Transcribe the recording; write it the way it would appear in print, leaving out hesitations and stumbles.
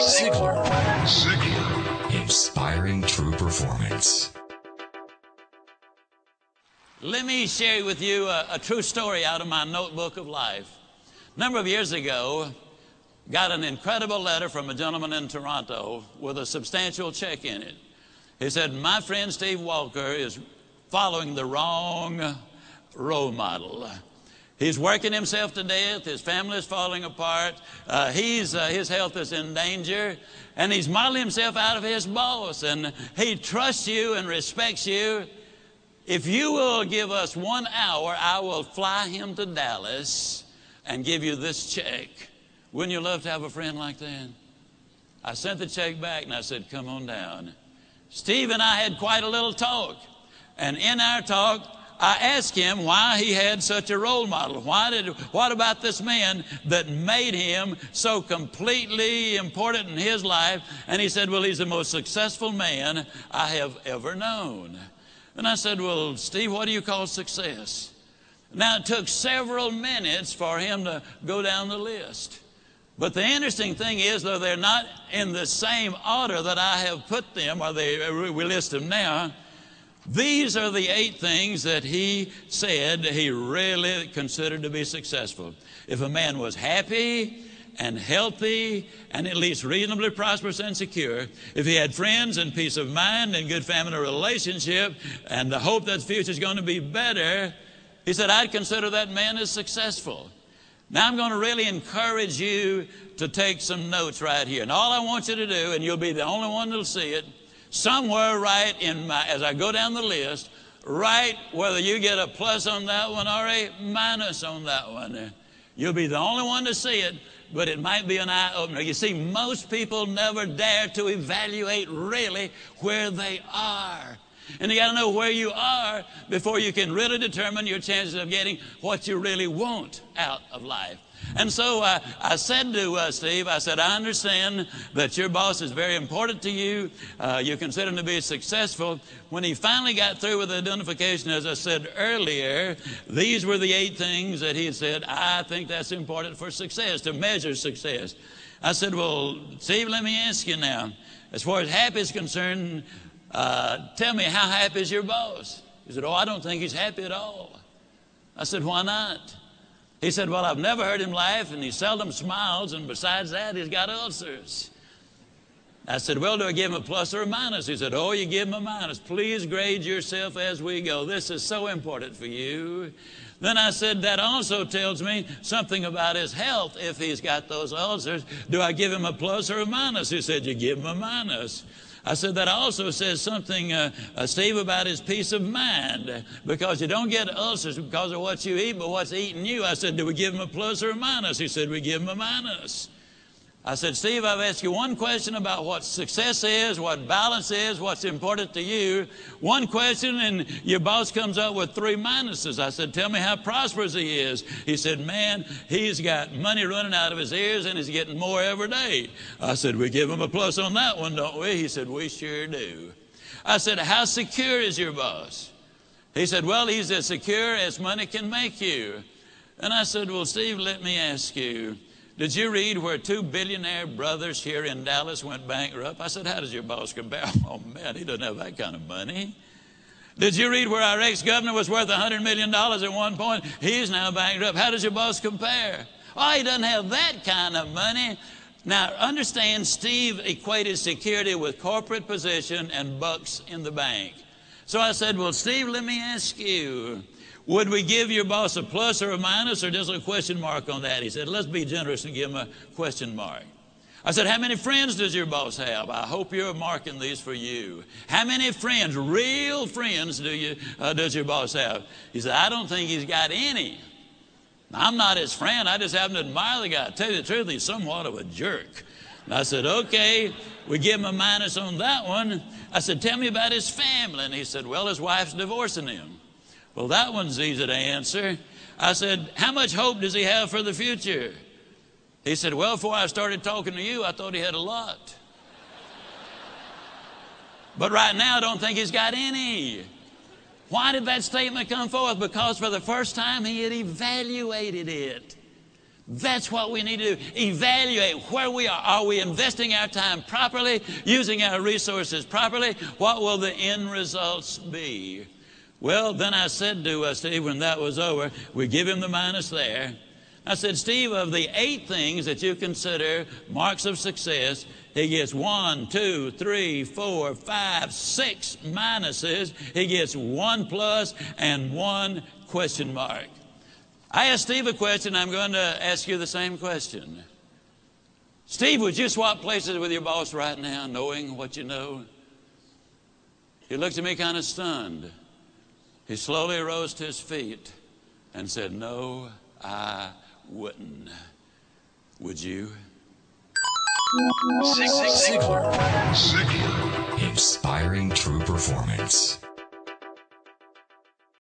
Ziegler. Inspiring true performance. Let me share with you a true story out of my notebook of life. A number of years ago, got an incredible letter from a gentleman in Toronto with a substantial check in it. He said, my friend Steve Walker is following the wrong role model. He's working himself to death. His family is falling apart. His health is in danger. And he's modeling himself out of his boss. And he trusts you and respects you. If you will give us 1 hour, I will fly him to Dallas and give you this check. Wouldn't you love to have a friend like that? I sent the check back and I said, come on down. Steve and I had quite a little talk. And in our talk, I asked him why he had such a role model. What about this man that made him so completely important in his life? And he said, well, he's the most successful man I have ever known. And I said, well, Steve, what do you call success? Now, it took several minutes for him to go down the list. But the interesting thing is, though they're not in the same order that I have put them, or we list them now, these are the 8 things that he said he really considered to be successful. If a man was happy and healthy and at least reasonably prosperous and secure, if he had friends and peace of mind and good family relationship and the hope that the future is going to be better, he said, I'd consider that man as successful. Now I'm going to really encourage you to take some notes right here. And all I want you to do, and you'll be the only one that'll see it, somewhere right in as I go down the list, write whether you get a plus on that one or a minus on that one. You'll be the only one to see it, but it might be an eye-opener. You see, most people never dare to evaluate really where they are. And you got to know where you are before you can really determine your chances of getting what you really want out of life. And so I said to Steve, I said, I understand that your boss is very important to you. You consider him to be successful. When he finally got through with the identification, as I said earlier, these were the 8 things that he had said, I think that's important for success, to measure success. I said, well, Steve, let me ask you now, as far as happy is concerned, tell me, how happy is your boss? He said, oh, I don't think he's happy at all. I said, why not? He said, well, I've never heard him laugh, and he seldom smiles, and besides that, he's got ulcers. I said, well, do I give him a plus or a minus? He said, oh, you give him a minus. Please grade yourself as we go. This is so important for you. Then I said, that also tells me something about his health if he's got those ulcers. Do I give him a plus or a minus? He said, you give him a minus. I said, that also says something, Steve, about his peace of mind, because you don't get ulcers because of what you eat, but what's eating you. I said, do we give him a plus or a minus? He said, we give him a minus. I said, Steve, I've asked you one question about what success is, what balance is, what's important to you. One question, and your boss comes up with 3 minuses. I said, tell me how prosperous he is. He said, man, he's got money running out of his ears, and he's getting more every day. I said, we give him a plus on that one, don't we? He said, we sure do. I said, how secure is your boss? He said, well, he's as secure as money can make you. And I said, well, Steve, let me ask you, did you read where 2 billionaire brothers here in Dallas went bankrupt? I said, how does your boss compare? Oh, man, he doesn't have that kind of money. Did you read where our ex-governor was worth $100 million at one point? He's now bankrupt. How does your boss compare? Oh, he doesn't have that kind of money. Now, understand, Steve equated security with corporate position and bucks in the bank. So I said, well, Steve, let me ask you, would we give your boss a plus or a minus or just a question mark on that? He said, let's be generous and give him a question mark. I said, how many friends does your boss have? I hope you're marking these for you. How many friends, real friends, does your boss have? He said, I don't think he's got any. I'm not his friend. I just happen to admire the guy. To tell you the truth, he's somewhat of a jerk. And I said, okay, we give him a minus on that one. I said, tell me about his family. And he said, well, his wife's divorcing him. Well, that one's easy to answer. I said, how much hope does he have for the future? He said, well, before I started talking to you, I thought he had a lot. But right now, I don't think he's got any. Why did that statement come forth? Because for the first time, he had evaluated it. That's what we need to do. Evaluate where we are. Are we investing our time properly, using our resources properly? What will the end results be? Well, then I said to Steve when that was over, we give him the minus there. I said, Steve, of the 8 things that you consider marks of success, he gets 1, 2, 3, 4, 5, 6 minuses. He gets 1 plus and 1 question mark. I asked Steve a question. I'm going to ask you the same question. Steve, would you swap places with your boss right now, knowing what you know? He looked at me kind of stunned. He slowly rose to his feet and said, no, I wouldn't. Would you? Ziglar. Inspiring true performance.